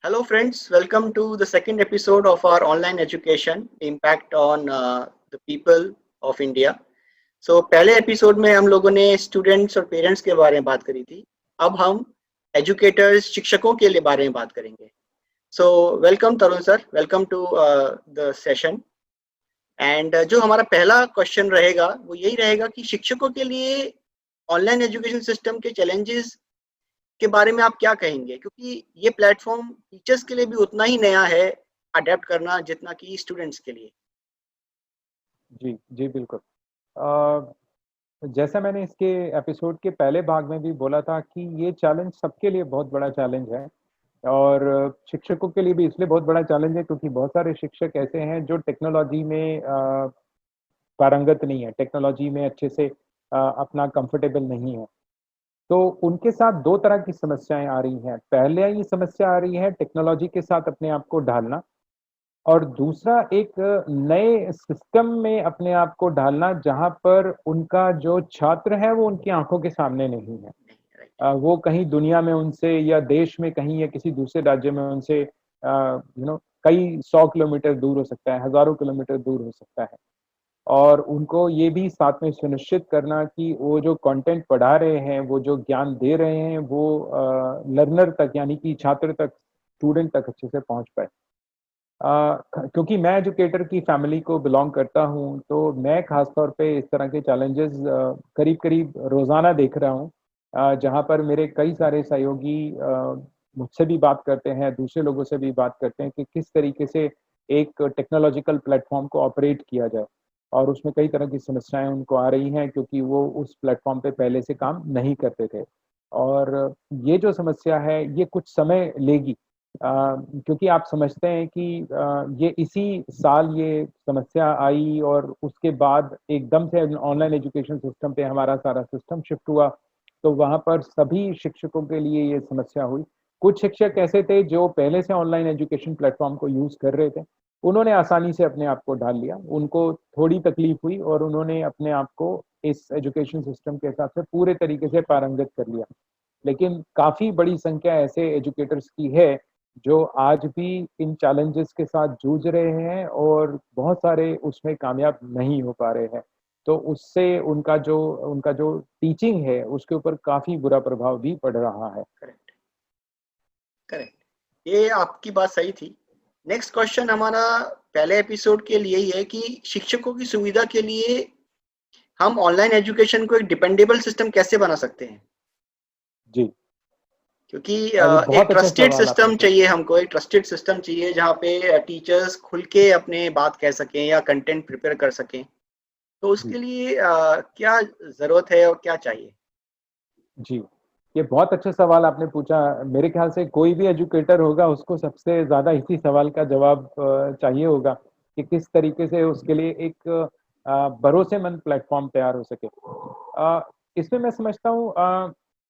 Hello, friends. Welcome to the second episode of our online education impact on the people of India. So पहले episode में हम लोगों ने students और parents के बारे में बात करी थी. अब हम एजुकेटर्स शिक्षकों के लिए बारे में बात करेंगे. So welcome Tarun sir, welcome to the session. And जो हमारा पहला क्वेश्चन रहेगा वो यही रहेगा कि शिक्षकों के लिए ऑनलाइन एजुकेशन सिस्टम के चैलेंजेस के बारे में आप क्या कहेंगे, क्योंकि ये प्लेटफॉर्म टीचर्स के लिए भी उतना ही नया है अडेप्ट करना जितना कि स्टूडेंट्स के लिए. जी, जी, बिल्कुल। जैसा मैंने इसके एपिसोड के पहले भाग में भी बोला था कि ये चैलेंज सबके लिए बहुत बड़ा चैलेंज है और शिक्षकों के लिए भी इसलिए बहुत बड़ा चैलेंज है क्योंकि बहुत सारे शिक्षक ऐसे हैं जो टेक्नोलॉजी में पारंगत नहीं है, टेक्नोलॉजी में अच्छे से अपना कंफर्टेबल नहीं है। तो उनके साथ 2 तरह की समस्याएँ आ रही हैं। पहले ये समस्या आ रही है टेक्नोलॉजी के साथ अपने आप को ढालना और दूसरा एक नए सिस्टम में अपने आप को ढालना जहाँ पर उनका जो छात्र है वो उनकी आँखों के सामने नहीं है। वो कहीं दुनिया में उनसे या देश में कहीं या किसी दूसरे राज्य में उनसे कई 100 किलोमीटर दूर हो सकता है, हज़ारों किलोमीटर दूर हो सकता है। और उनको ये भी साथ में सुनिश्चित करना कि वो जो कंटेंट पढ़ा रहे हैं, वो जो ज्ञान दे रहे हैं, वो लर्नर तक यानी कि छात्र तक, स्टूडेंट तक अच्छे से पहुँच पाए। क्योंकि मैं एजुकेटर की फैमिली को बिलॉन्ग करता हूँ, तो मैं ख़ास तौर पे इस तरह के चैलेंजेज़ करीब-करीब रोज़ाना देख रहा हूँ। जहाँ पर मेरे कई सारे सहयोगी मुझसे भी बात करते हैं, दूसरे लोगों से भी बात करते हैं कि किस तरीके से एक टेक्नोलॉजिकल प्लेटफ़ॉर्म को ऑपरेट किया जाए और उसमें कई तरह की समस्याएँ उनको आ रही हैं क्योंकि वो उस प्लेटफ़ॉर्म पे पहले से काम नहीं करते थे। और ये जो समस्या है, ये कुछ समय लेगी। क्योंकि आप समझते हैं कि ये इसी साल ये समस्या आई और उसके बाद एकदम से ऑनलाइन एजुकेशन सिस्टम पे हमारा सारा सिस्टम शिफ्ट हुआ, तो वहाँ पर सभी शिक्षकों के लिए ये समस्या हुई। कुछ शिक्षक ऐसे थे जो पहले से ऑनलाइन एजुकेशन प्लेटफ़ॉर्म को यूज़ कर रहे थे, उन्होंने आसानी से अपने आप को ढाल लिया। उनको थोड़ी तकलीफ हुई और उन्होंने अपने आप को इस एजुकेशन सिस्टम के हिसाब से पूरे तरीके से पारंगत कर लिया। लेकिन काफ़ी बड़ी संख्या ऐसे एजुकेटर्स की है, जो आज भी इन चैलेंजेस के साथ जूझ रहे हैं और बहुत सारे उसमें कामयाब नहीं हो पा रहे हैं। तो उससे उनका जो टीचिंग है, उसके ऊपर काफ़ी बुरा प्रभाव भी पड़ रहा है। Correct, correct. ये आपकी बात सही थी. नेक्स्ट क्वेश्चन हमारा पहले एपिसोड के लिए ही है कि शिक्षकों की सुविधा के लिए हम ऑनलाइन एजुकेशन को एक डिपेंडेबल सिस्टम कैसे बना सकते हैं, जी। क्योंकि ये एक बहुत अच्छा ट्रस्टेड सवाल आपने सिस्टम पूछा। चाहिए हमको. एक ट्रस्टेड सिस्टम चाहिए जहाँ पे टीचर्स खुल के अपने बात कह सकें या कंटेंट प्रिपेयर कर सकें. तो जी। उसके लिए क्या ज़रूरत है और क्या चाहिए? जी, ये बहुत अच्छा सवाल आपने पूछा। मेरे ख़्याल से कोई भी एजुकेटर होगा उसको सबसे ज़्यादा इसी सवाल का जवाब चाहिए होगा कि किस तरीके से उसके लिए एक भरोसेमंद प्लेटफ़ॉर्म तैयार हो सके। इसमें मैं समझता हूँ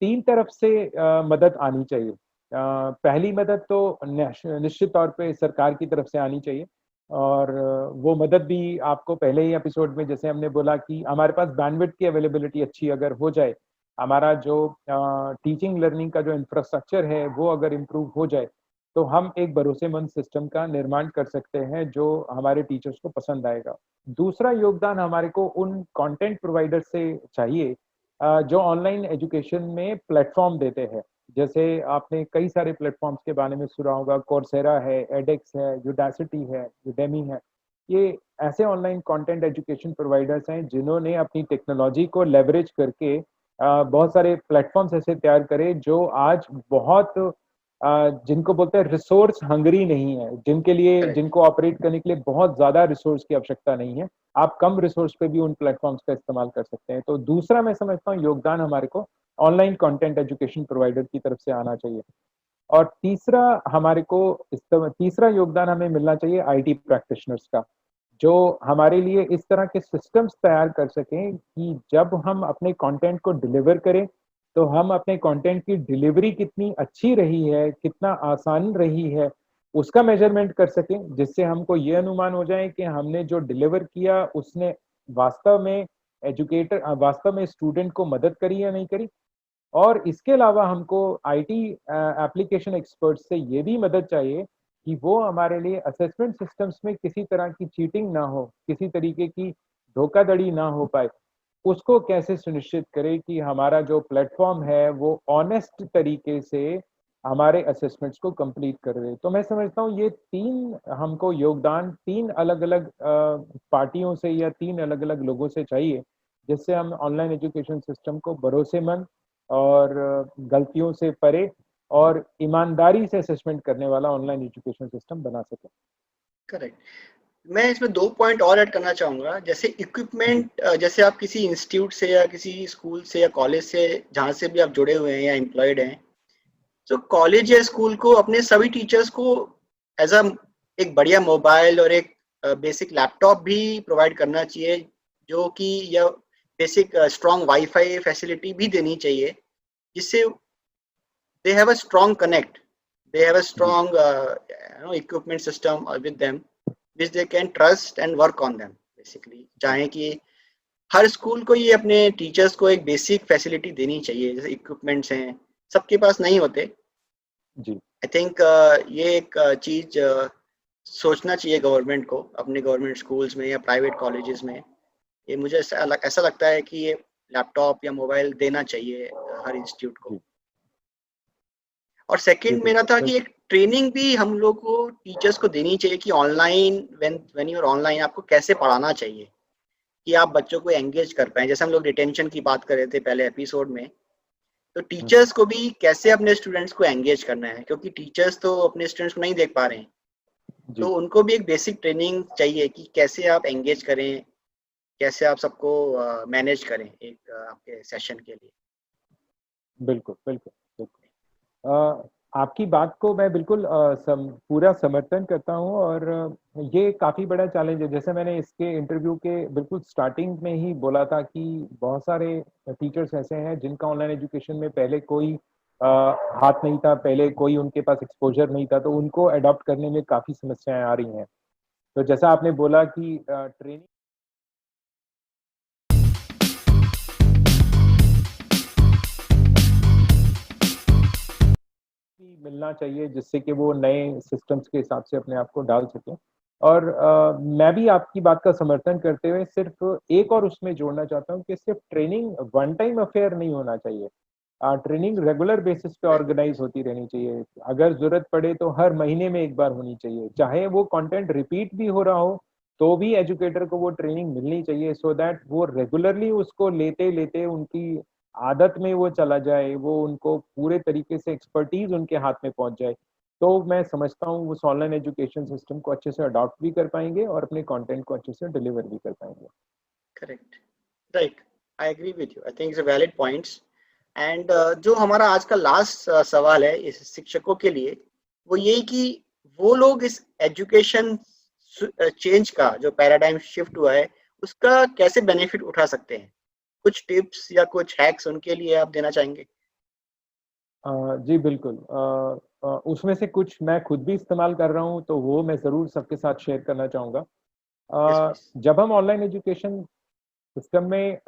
3 तरफ से मदद आनी चाहिए। पहली मदद तो निश्चित तौर पे सरकार की तरफ से आनी चाहिए और वो मदद भी आपको पहले ही एपिसोड में जैसे हमने बोला कि हमारे पास बैंडविड्थ की अवेलेबिलिटी अच्छी अगर हो जाए, हमारा जो टीचिंग लर्निंग का जो इंफ्रास्ट्रक्चर है वो अगर इम्प्रूव हो जाए, तो हम एक भरोसेमंद सिस्टम का निर्माण कर सकते हैं जो हमारे टीचर्स को पसंद आएगा। दूसरा योगदान हमारे को उन कंटेंट प्रोवाइडर से चाहिए जो ऑनलाइन एजुकेशन में प्लेटफ़ॉर्म देते हैं। जैसे आपने कई सारे प्लेटफ़ॉर्म्स के बारे में सुना होगा, कोर्सेरा है, एडेक्स है, यूडासिटी है, यूडेमी है। ये ऐसे ऑनलाइन कंटेंट एजुकेशन प्रोवाइडर्स हैं जिन्होंने अपनी टेक्नोलॉजी को लेवरेज करके बहुत सारे प्लेटफ़ॉर्म्स ऐसे तैयार करे जो आज बहुत जिनको बोलते हैं रिसोर्स हंग्री नहीं है, करेक्ट. जिनको ऑपरेट करने के लिए बहुत ज़्यादा रिसोर्स की आवश्यकता नहीं है। आप कम रिसोर्स पे भी उन प्लेटफ़ॉर्म्स का इस्तेमाल कर सकते हैं। तो दूसरा मैं समझता हूँ योगदान हमारे को ऑनलाइन कंटेंट एजुकेशन प्रोवाइडर की तरफ से आना चाहिए। और तीसरा योगदान हमें मिलना चाहिए आईटी प्रैक्टिशनर्स का, जो हमारे लिए इस तरह के सिस्टम्स तैयार कर सकें कि जब हम अपने कंटेंट को डिलीवर करें, तो हम अपने कंटेंट की डिलीवरी कितनी अच्छी रही है, कितना आसान रही है, उसका मेज़रमेंट कर सकें, जिससे हमको ये अनुमान हो जाए कि हमने जो डिलीवर किया, उसने वास्तव में वास्तव में स्टूडेंट को मदद करी या नहीं करी। और इसके अलावा हमको आईटी एप्लीकेशन एक्सपर्ट्स से ये भी मदद चाहिए कि वो हमारे लिए असेसमेंट सिस्टम्स में किसी तरह की चीटिंग ना हो, किसी तरीके की धोखाधड़ी ना हो पाए, उसको कैसे सुनिश्चित करें कि हमारा जो प्लेटफॉर्म है वो ऑनेस्ट तरीके से हमारे असेसमेंट्स को कंप्लीट कर दे। तो मैं समझता हूँ ये तीन हमको योगदान तीन अलग अलग पार्टियों से या तीन अलग अलग लोगों से चाहिए, जिससे हम ऑनलाइन एजुकेशन सिस्टम को भरोसेमंद और गलतियों से परे और ईमानदारी से असेसमेंट करने वाला ऑनलाइन एजुकेशन सिस्टम बना सकें। करेक्ट। मैं इसमें 2 पॉइंट और ऐड करना चाहूँगा। जैसे जी, इक्विपमेंट, जैसे आप किसी इंस्टीट्यूट से या किसी स्कूल से या कॉलेज से, जहाँ से भी आप जुड़े हुए हैं या एम्प्लॉयड हैं, तो कॉलेज या स्कूल को अपने सभी टीचर्स को एज़ अ एक बढ़िया मोबाइल और एक बेसिक लैपटॉप भी प्रोवाइड करना चाहिए, जो कि या बेसिक स्ट्रॉन्ग वाई-फाई फैसिलिटी भी देनी चाहिए, जिससे they have a strong connect, they have a ji, strong equipment system with them, which they can trust and work on them basically। चाहे कि हर स्कूल को ये अपने टीचर्स को एक बेसिक फैसिलिटी देनी चाहिए, जैसे इक्विपमेंट्स हैं, सबके पास नहीं होते। जी, आई थिंक ये एक चीज सोचना चाहिए गवर्नमेंट को, अपने गवर्नमेंट स्कूल्स में या प्राइवेट कॉलेजेस में। ये मुझे ऐसा लगता है कि ये लैपटॉप या मोबाइल देना चाहिए हर इंस्टीट्यूट को। जी, और जी, सेकंड मेरा बिल्कुल, था कि बिल्कुल। एक ट्रेनिंग भी हम लोग को टीचर्स को देनी चाहिए कि online when you are online आपको कैसे पढ़ाना चाहिए कि आप बच्चों को एंगेज कर पाएँ। जैसे हम लोग रिटेंशन की बात कर रहे थे पहले एपिसोड में, तो हुँ, टीचर्स को भी कैसे अपने स्टूडेंट्स को एंगेज करना है, क्योंकि टीचर्स तो अपने स्टूडेंट्स को नहीं देख पा रहे हैं। तो जी, उनको भी एक बेसिक ट्रेनिंग चाहिए कि कैसे आप एंगेज करें, कैसे आप सबको मैनेज करें एक आपके सेशन के लिए। बिल्कुल, बिल्कुल, बिल्कुल। आपकी बात को मैं बिल्कुल पूरा समर्थन करता हूँ और ये काफ़ी बड़ा चैलेंज है। जैसे मैंने इसके इंटरव्यू के बिल्कुल स्टार्टिंग में ही बोला था कि बहुत सारे टीचर्स ऐसे हैं जिनका ऑनलाइन एजुकेशन में पहले कोई हाथ नहीं था, पहले कोई उनके पास एक्सपोज़र नहीं था, तो उनको अडॉप्ट करने में काफ़ी समस्याएँ आ रही हैं। तो जैसा आपने बोला कि ट्रेनिंग भी मिलना चाहिए जिससे कि वो नए सिस्टम्स के हिसाब से अपने आप को ढाल सकें। और मैं भी आपकी बात का समर्थन करते हुए सिर्फ़ एक और उसमें जोड़ना चाहता हूँ कि सिर्फ़ ट्रेनिंग वन टाइम अफ़ेयर नहीं होना चाहिए। ट्रेनिंग रेगुलर बेसिस पे ऑर्गेनाइज़ होती रहनी चाहिए। अगर ज़रूरत पड़े तो हर महीने में 1 बार होनी चाहिए। चाहे वो कंटेंट रिपीट भी हो रहा हो, तो भी एजुकेटर को वो ट्रेनिंग मिलनी चाहिए सो दैट वो रेगुलरली उसको लेते-लेते उनकी आदत में वो चला जाए, वो उनको पूरे तरीके से एक्सपर्टीज़ उनके हाथ में पहुँच जाए। तो मैं समझता हूँ उस ऑनलाइन एजुकेशन सिस्टम को अच्छे से अडॉप्ट भी कर पाएँगे और अपने कंटेंट को अच्छे से डिलीवर भी कर पाएँगे। Correct, right, I agree with you, I think it's a valid points. And जो हमारा आज का लास्ट सवाल है इस शिक्षकों के लिए, वो ये कि वो लोग इस एजुकेशन चेंज का जो पैराडाइम शिफ्ट हुआ है, उसका कैसे बेनिफिट उठा सकते हैं? कुछ टिप्स या कुछ हैक्स उनके लिए आप देना चाहेंगे? जी बिल्कुल। उसमें से कुछ मैं खुद भी इस्तेमाल कर रहा हूँ, तो वो मैं ज़रूर सबके साथ शेयर करना चाहूँगा। Yes please. जब हम ऑनलाइन एजुकेशन सिस्टम में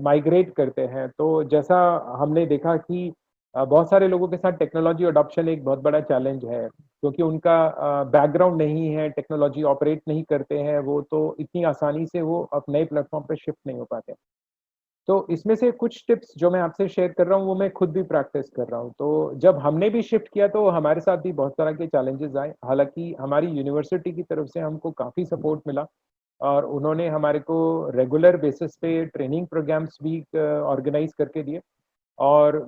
माइग्रेट करते हैं, तो जैसा हमने देखा कि बहुत सारे लोगों के साथ टेक्नोलॉजी अडॉप्शन एक बहुत बड़ा चैलेंज है, क्योंकि उनका बैकग्राउंड नहीं है, टेक्नोलॉजी ऑपरेट नहीं करते हैं वो, तो इतनी आसानी से वो अब नए प्लेटफ़ॉर्म पे शिफ्ट नहीं हो पाते। तो इसमें से कुछ टिप्स जो मैं आपसे शेयर कर रहा हूँ, वो मैं खुद भी प्रैक्टिस कर रहा हूँ। तो जब हमने भी शिफ्ट किया तो हमारे साथ भी बहुत तरह के चैलेंजेज़ आए। हालाँकि हमारी यूनिवर्सिटी की तरफ से हमको काफ़ी सपोर्ट मिला और उन्होंने हमारे को रेगुलर बेसिस पे ट्रेनिंग प्रोग्राम्स भी ऑर्गेनाइज़ करके दिए और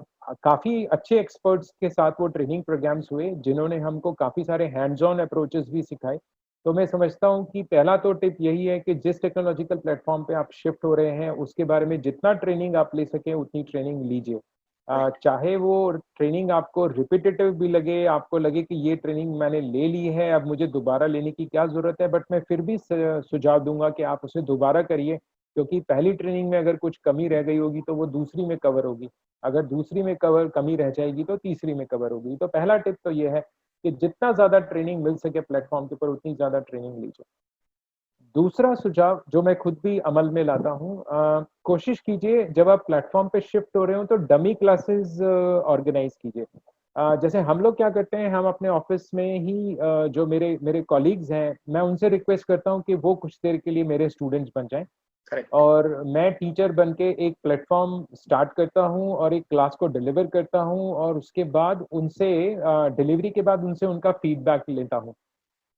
काफ़ी अच्छे एक्सपर्ट्स के साथ वो ट्रेनिंग प्रोग्राम्स हुए, जिन्होंने हमको काफ़ी सारे हैंड्स ऑन अप्रोचेस भी सिखाए। तो मैं समझता हूँ कि पहला तो टिप यही है कि जिस टेक्नोलॉजिकल प्लेटफ़ॉर्म पे आप शिफ्ट हो रहे हैं, उसके बारे में जितना ट्रेनिंग आप ले सकें, उतनी ट्रेनिंग लीजिए। राइट। चाहे वो ट्रेनिंग आपको रिपिटिटिव भी लगे, आपको लगे कि ये ट्रेनिंग मैंने ले ली है, अब मुझे दोबारा लेने की क्या ज़रूरत है, बट मैं फिर भी सुझाव दूँगा कि आप उसे दोबारा करिए, क्योंकि पहली ट्रेनिंग में अगर कुछ कमी रह गई होगी, तो वो दूसरी में कवर होगी। अगर दूसरी में कमी रह जाएगी, तो तीसरी में कवर होगी। तो पहला टिप तो ये है कि जितना ज़्यादा ट्रेनिंग मिल सके प्लेटफ़ॉर्म के ऊपर, उतनी ज़्यादा ट्रेनिंग लीजिए। दूसरा सुझाव जो मैं खुद भी अमल में लाता हूँ, कोशिश कीजिए जब आप प्लेटफॉर्म पे शिफ्ट हो रहे हो तो डमी क्लासेस ऑर्गेनाइज कीजिए। जैसे हम लोग क्या करते हैं, हम अपने ऑफिस में ही जो मेरे मेरे कॉलीग्स हैं, मैं उनसे रिक्वेस्ट करता हूँ कि वो कुछ देर के लिए मेरे स्टूडेंट्स बन जाएं, करेक्ट। और मैं टीचर बन के एक प्लेटफॉर्म स्टार्ट करता हूँ और एक क्लास को डिलीवर करता हूँ, और उसके बाद उनसे डिलीवरी के बाद उनसे उनका फीडबैक लेता हूँ,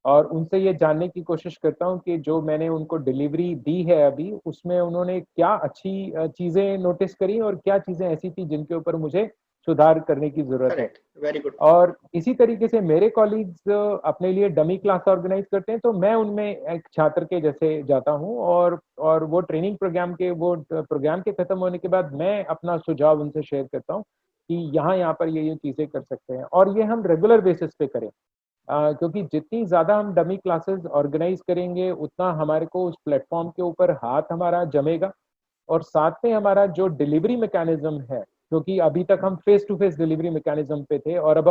और उनसे ये जानने की कोशिश करता हूँ कि जो मैंने उनको डिलीवरी दी है अभी, उसमें उन्होंने क्या अच्छी चीज़ें नोटिस करी और क्या चीज़ें ऐसी थी जिनके ऊपर मुझे सुधार करने की ज़रूरत है। Correct, very good. और इसी तरीके से मेरे कॉलीग्स अपने लिए डमी क्लास ऑर्गेनाइज करते हैं, तो मैं उनमें एक छात्र के जैसे जाता हूँ, और वो ट्रेनिंग प्रोग्राम के खत्म होने के बाद मैं अपना सुझाव उनसे शेयर करता हूँ कि यहाँ पर ये चीज़ें कर सकते हैं, और ये हम रेगुलर बेसिस पे करें। क्योंकि जितनी ज़्यादा हम डमी क्लासेस ऑर्गेनाइज करेंगे, उतना हमारे को उस प्लेटफॉर्म के ऊपर हाथ हमारा जमेगा, और साथ में हमारा जो डिलीवरी मैकेनिज्म है, क्योंकि अभी तक हम face to face delivery mechanism पे थे, और अब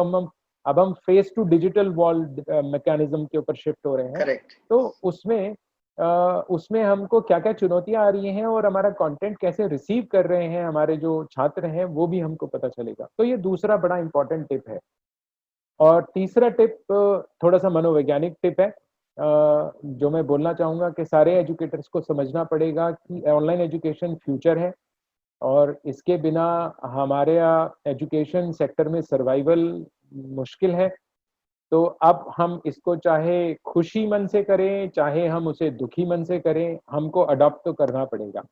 हम face to digital wall mechanism के ऊपर शिफ्ट हो रहे हैं। करेक्ट। तो उसमें हमको क्या-क्या चुनौतियाँ आ रही हैं और हमारा कंटेंट कैसे रिसीव कर रहे हैं हमारे जो छात्र हैं, वो भी हमको पता चलेगा। तो ये दूसरा बड़ा इम्पोर्टेंट टिप है। और तीसरा टिप थोड़ा-सा मनोवैज्ञानिक टिप है, जो मैं बोलना चाहूँगा कि सारे एजुकेटर्स को समझना पड़ेगा कि ऑनलाइन एजुकेशन फ्यूचर है, और इसके बिना हमारे एजुकेशन सेक्टर में सर्वाइवल मुश्किल है। तो अब हम इसको चाहे खुशी मन से करें, चाहे हम उसे दुखी मन से करें, हमको अडॉप्ट तो करना पड़ेगा।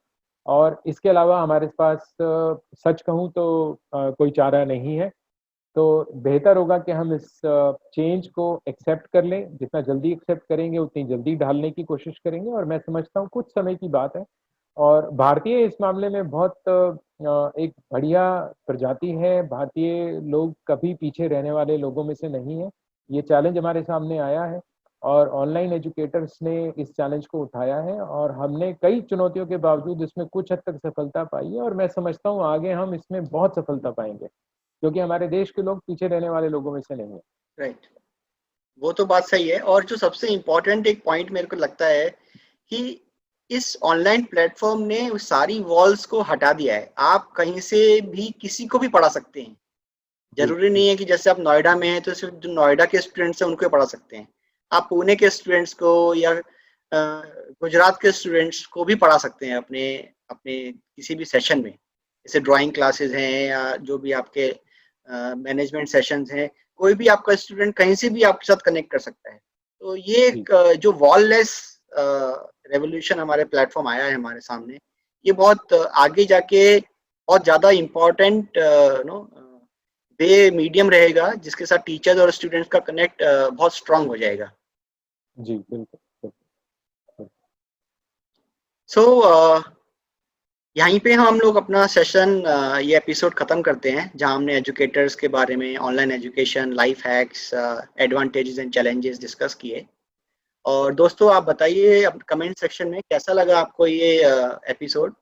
और इसके अलावा हमारे पास सच कहूँ तो कोई चारा नहीं है। तो बेहतर होगा कि हम इस चेंज को एक्सेप्ट कर लें, जितना जल्दी एक्सेप्ट करेंगे उतनी जल्दी ढालने की कोशिश करेंगे, और मैं समझता हूँ कुछ समय की बात है। और भारतीय इस मामले में बहुत एक बढ़िया प्रजाति है, भारतीय लोग कभी पीछे रहने वाले लोगों में से नहीं है। ये चैलेंज हमारे सामने आया है, और ऑनलाइन एजुकेटर्स ने इस चैलेंज को उठाया है, और हमने कई चुनौतियों के बावजूद इसमें कुछ हद तक सफलता पाई है, और मैं समझता हूँ आगे हम इसमें बहुत सफलता पाएँगे। क्योंकि हमारे देश के लोग पीछे रहने वाले लोगों में से नहीं है। राइट, वो तो बात सही है। और जो सबसे इम्पोर्टेंट एक पॉइंट मेरे को लगता है कि इस ऑनलाइन प्लेटफॉर्म ने उस सारी वॉल्स को हटा दिया है। आप कहीं से भी किसी को भी पढ़ा सकते हैं। जी, जरूरी जी, नहीं है कि जैसे आप नोएडा में हैं तो सिर्फ जो नोएडा के स्टूडेंट्स हैं उनको ही पढ़ा सकते हैं। आप पुणे के स्टूडेंट्स को या गुजरात के स्टूडेंट्स को भी पढ़ा सकते हैं अपने अपने किसी भी सेशन में। जैसे ड्राइंग क्लासेस हैं या जो भी आपके मैनेजमेंट सेशंस हैं, कोई भी आपका स्टूडेंट कहीं से भी आपके साथ कनेक्ट कर सकता है। तो ये जी, एक जो वॉललेस रेवोल्यूशन हमारे प्लेटफॉर्म आया है हमारे सामने, ये बहुत आगे जाके बहुत ज़्यादा इम्पोर्टेंट नो वे मीडियम रहेगा, जिसके साथ टीचर्स और स्टूडेंट्स का कनेक्ट बहुत स्ट्रांग हो जाएगा। जी, बिल्कुल, बिल्कुल। सो यहीं पे हम लोग अपना सेशन ये एपिसोड ख़त्म करते हैं, जहां हमने एजुकेटर्स के बारे में, online education, life hacks, advantages and challenges discuss किए। और दोस्तों आप बताइए अब कमेंट सेक्शन में कैसा लगा आपको ये एपिसोड,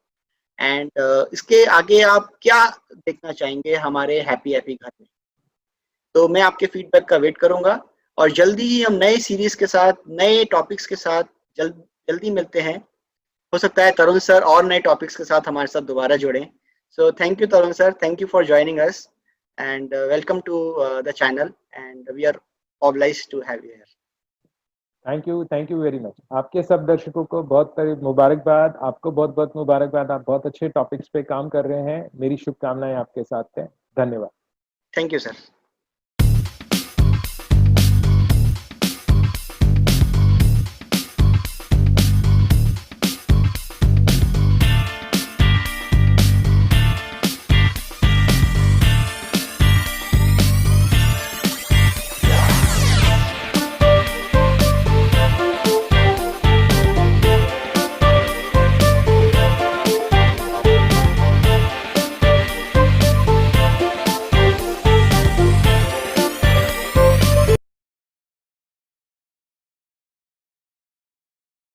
एंड इसके आगे आप क्या देखना चाहेंगे हमारे हैप्पी हैप्पी घर में। तो मैं आपके फीडबैक का वेट करूंगा, और जल्दी ही हम नए सीरीज के साथ, नए टॉपिक्स के साथ जल्दी मिलते हैं। हो सकता है तरुण सर और नए टॉपिक्स के साथ हमारे साथ दोबारा जुड़ें। So thank you Tarun sir, thank you for joining us, and welcome to the channel, and we are obliged to have you here. Thank you very much. आपके सब दर्शकों को बहुत मुबारकबाद, आपको बहुत-बहुत मुबारकबाद। आप बहुत अच्छे टॉपिक्स पे काम कर रहे हैं। मेरी शुभकामनाएँ आपके साथ हैं। धन्यवाद। Thank you, sir.